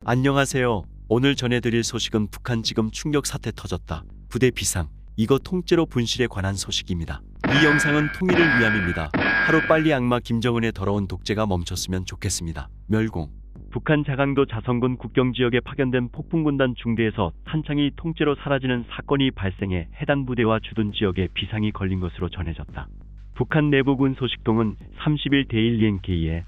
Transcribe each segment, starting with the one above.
안녕하세요. 오늘 전해드릴 소식은 북한 지금 충격 사태 터졌다. 부대 비상. 이거 통째로 분실에 관한 소식입니다. 이 영상은 통일을 위함입니다. 하루빨리 악마 김정은의 더러운 독재가 멈췄으면 좋겠습니다. 멸공. 북한 자강도 자성군 국경지역에 파견된 폭풍군단 중대에서 탄창이 통째로 사라지는 사건이 발생해 해당 부대와 주둔 지역에 비상이 걸린 것으로 전해졌다. 북한 내부군 소식통은 30일 데일리엔케이에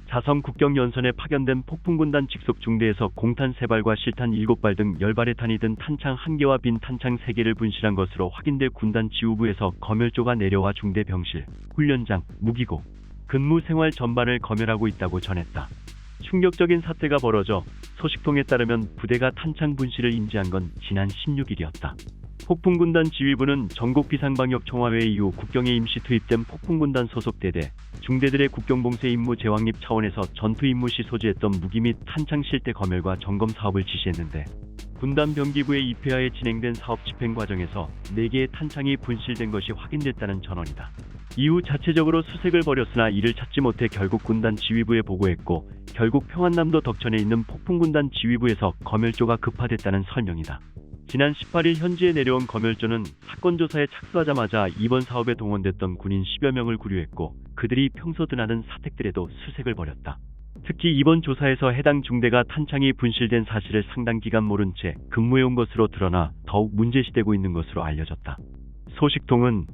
자성 국경연선에 파견된 폭풍군단 직속 중대에서 공탄 3발과 실탄 7발 등 10발의 탄이 든 탄창 1개와 빈 탄창 3개를 분실한 것으로 확인돼 군단 지휘부에서 검열조가 내려와 중대 병실, 훈련장, 무기고, 근무 생활 전반을 검열하고 있다고 전했다. 충격적인 사태가 벌어져 소식통에 따르면 부대가 탄창 분실을 인지한 건 지난 16일이었다. 폭풍군단 지휘부는 전국 비상방역 총화회 이후 국경에 임시 투입된 폭풍군단 소속 대대, 중대들의 국경봉쇄 임무 재확립 차원에서 전투 임무 시 소지했던 무기 및 탄창 실태 검열과 점검 사업을 지시했는데 군단 병기부에 입회하에 진행된 사업 집행 과정에서 4개의 탄창이 분실된 것이 확인됐다는 전언이다. 이후 자체적으로 수색을 벌였으나 이를 찾지 못해 결국 군단 지휘부에 보고했고 결국 평안남도 덕천에 있는 폭풍군단 지휘부에서 검열조가 급파됐다는 설명이다. 지난 18일 현지에 내려온 검열조는 사건 조사에 착수하자마자 이번 사업에 동원됐던 군인 10여 명을 구류했고 그들이 평소 드나든 사택들에도 수색을 벌였다. 특히 이번 조사에서 해당 중대가 탄창이 분실된 사실을 상당 기간 모른 채 근무해온 것으로 드러나 더욱 문제시되고 있는 것으로 알려졌다. 소식통은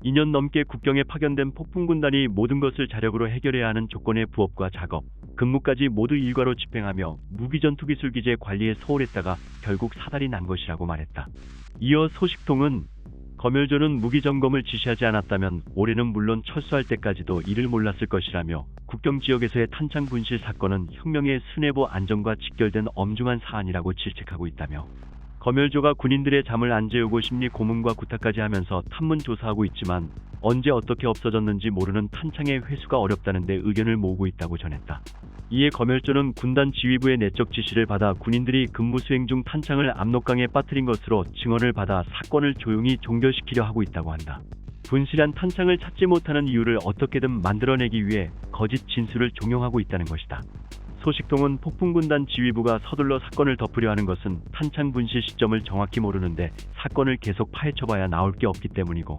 2년 넘게 국경에 파견된 폭풍군단이 모든 것을 자력으로 해결해야 하는 조건의 부업과 작업, 근무까지 모두 일과로 집행하며 무기전투기술 기재 관리에 소홀했다가 결국 사달이 난 것이라고 말했다. 이어 소식통은 검열조는 무기점검을 지시하지 않았다면 올해는 물론 철수할 때까지도 이를 몰랐을 것이라며 국경지역에서의 탄창 분실 사건은 혁명의 수뇌부 안정과 직결된 엄중한 사안이라고 질책하고 있다며 검열조가 군인들의 잠을 안 재우고 심리 고문과 구타까지 하면서 탐문 조사하고 있지만 언제 어떻게 없어졌는지 모르는 탄창의 회수가 어렵다는 데 의견을 모으고 있다고 전했다. 이에 검열조는 군단 지휘부의 내적 지시를 받아 군인들이 근무 수행 중 탄창을 압록강에 빠뜨린 것으로 증언을 받아 사건을 조용히 종결시키려 하고 있다고 한다. 분실한 탄창을 찾지 못하는 이유를 어떻게든 만들어내기 위해 거짓 진술을 종용하고 있다는 것이다. 소식통은 폭풍군단 지휘부가 서둘러 사건을 덮으려 하는 것은 탄창 분실 시점을 정확히 모르는데 사건을 계속 파헤쳐봐야 나올 게 없기 때문이고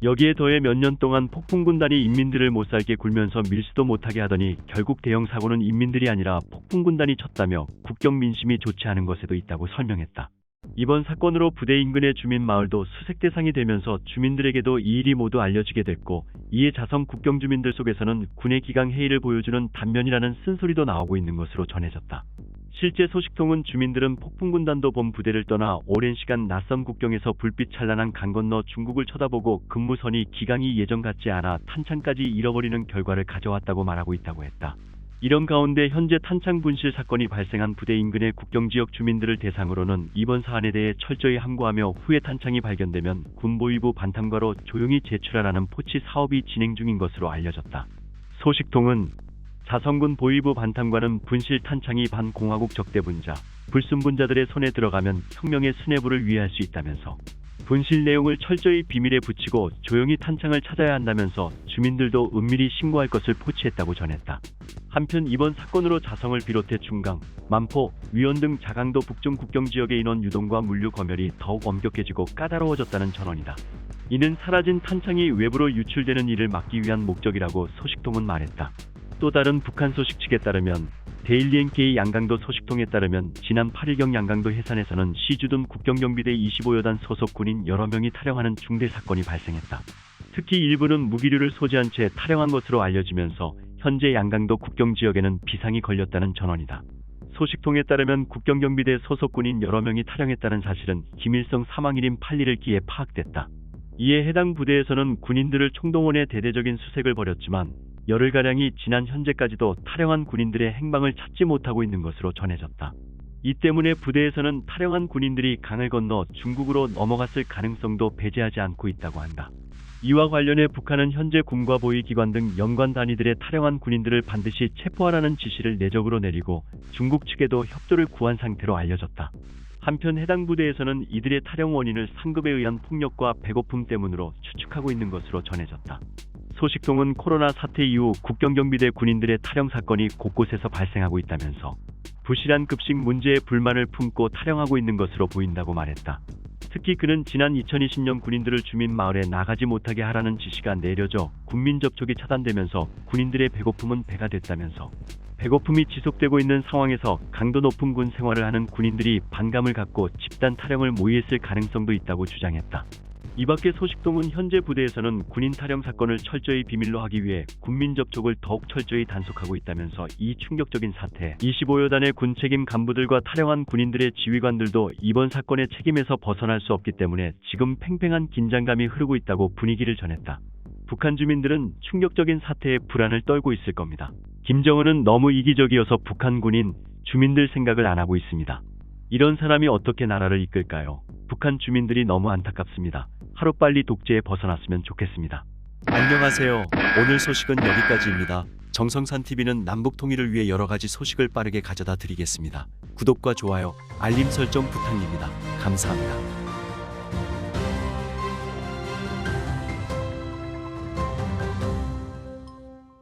여기에 더해 몇 년 동안 폭풍군단이 인민들을 못살게 굴면서 밀수도 못하게 하더니 결국 대형 사고는 인민들이 아니라 폭풍군단이 쳤다며 국경 민심이 좋지 않은 것에도 있다고 설명했다. 이번 사건으로 부대 인근의 주민 마을도 수색 대상이 되면서 주민들에게도 이 일이 모두 알려지게 됐고 이에 자성 국경 주민들 속에서는 군의 기강 해이를 보여주는 단면이라는 쓴소리도 나오고 있는 것으로 전해졌다. 실제 소식통은 주민들은 폭풍군단도 본 부대를 떠나 오랜 시간 낯선 국경에서 불빛 찬란한 강 건너 중국을 쳐다보고 근무선이 기강이 예전 같지 않아 탄창까지 잃어버리는 결과를 가져왔다고 말하고 있다고 했다. 이런 가운데 현재 탄창 분실 사건이 발생한 부대 인근의 국경지역 주민들을 대상으로는 이번 사안에 대해 철저히 함구하며 후에 탄창이 발견되면 군보위부 반탄과로 조용히 제출하라는 포치 사업이 진행 중인 것으로 알려졌다. 소식통은 자성군 보위부 반탄과는 분실 탄창이 반공화국 적대분자, 불순분자들의 손에 들어가면 혁명의 수뇌부를 위해할 수 있다면서 분실 내용을 철저히 비밀에 붙이고 조용히 탄창을 찾아야 한다면서 주민들도 은밀히 신고할 것을 포치했다고 전했다. 한편 이번 사건으로 자성을 비롯해 중강, 만포, 위원 등 자강도 북중 국경지역의 인원 유동과 물류 검열이 더욱 엄격해지고 까다로워졌다는 전언이다. 이는 사라진 탄창이 외부로 유출되는 일을 막기 위한 목적이라고 소식통은 말했다. 또 다른 북한 소식 측에 따르면 데일리엔케이 양강도 소식통에 따르면 지난 8일경 양강도 해산에서는 시주둔 국경경비대 25여단 소속 군인 여러 명이 탈영하는 중대 사건이 발생했다. 특히 일부는 무기류를 소지한 채 탈영한 것으로 알려지면서 현재 양강도 국경지역에는 비상이 걸렸다는 전언이다. 소식통에 따르면 국경경비대 소속 군인 여러 명이 탈영했다는 사실은 김일성 사망일인 8일을 기해 파악됐다. 이에 해당 부대에서는 군인들을 총동원해 대대적인 수색을 벌였지만 열흘가량이 지난 현재까지도 탈영한 군인들의 행방을 찾지 못하고 있는 것으로 전해졌다. 이 때문에 부대에서는 탈영한 군인들이 강을 건너 중국으로 넘어갔을 가능성도 배제하지 않고 있다고 한다. 이와 관련해 북한은 현재 군과 보위기관 등 연관 단위들의 탈영한 군인들을 반드시 체포하라는 지시를 내적으로 내리고 중국 측에도 협조를 구한 상태로 알려졌다. 한편 해당 부대에서는 이들의 탈영 원인을 상급에 의한 폭력과 배고픔 때문으로 추측하고 있는 것으로 전해졌다. 소식통은 코로나 사태 이후 국경경비대 군인들의 탈영 사건이 곳곳에서 발생하고 있다면서 부실한 급식 문제에 불만을 품고 타령하고 있는 것으로 보인다고 말했다. 특히 그는 지난 2020년 군인들을 주민 마을에 나가지 못하게 하라는 지시가 내려져 군민 접촉이 차단되면서 군인들의 배고픔은 배가 됐다면서 배고픔이 지속되고 있는 상황에서 강도 높은 군 생활을 하는 군인들이 반감을 갖고 집단 타령을 모의했을 가능성도 있다고 주장했다. 이밖에 소식통은 현재 부대에서는 군인 타령 사건을 철저히 비밀로 하기 위해 군민 접촉을 더욱 철저히 단속하고 있다면서 이 충격적인 사태, 25여 단의 군 책임 간부들과 타령한 군인들의 지휘관들도 이번 사건의 책임에서 벗어날 수 없기 때문에 지금 팽팽한 긴장감이 흐르고 있다고 분위기를 전했다. 북한 주민들은 충격적인 사태에 불안을 떨고 있을 겁니다. 김정은은 너무 이기적이어서 북한 군인, 주민들 생각을 안 하고 있습니다. 이런 사람이 어떻게 나라를 이끌까요? 북한 주민들이 너무 안타깝습니다. 하루빨리 독재에 벗어났으면 좋겠습니다. 안녕하세요. 오늘 소식은 여기까지입니다. 정성산TV는 남북 통일을 위해 여러 가지 소식을 빠르게 가져다 드리겠습니다. 구독과 좋아요, 알림 설정 부탁드립니다. 감사합니다.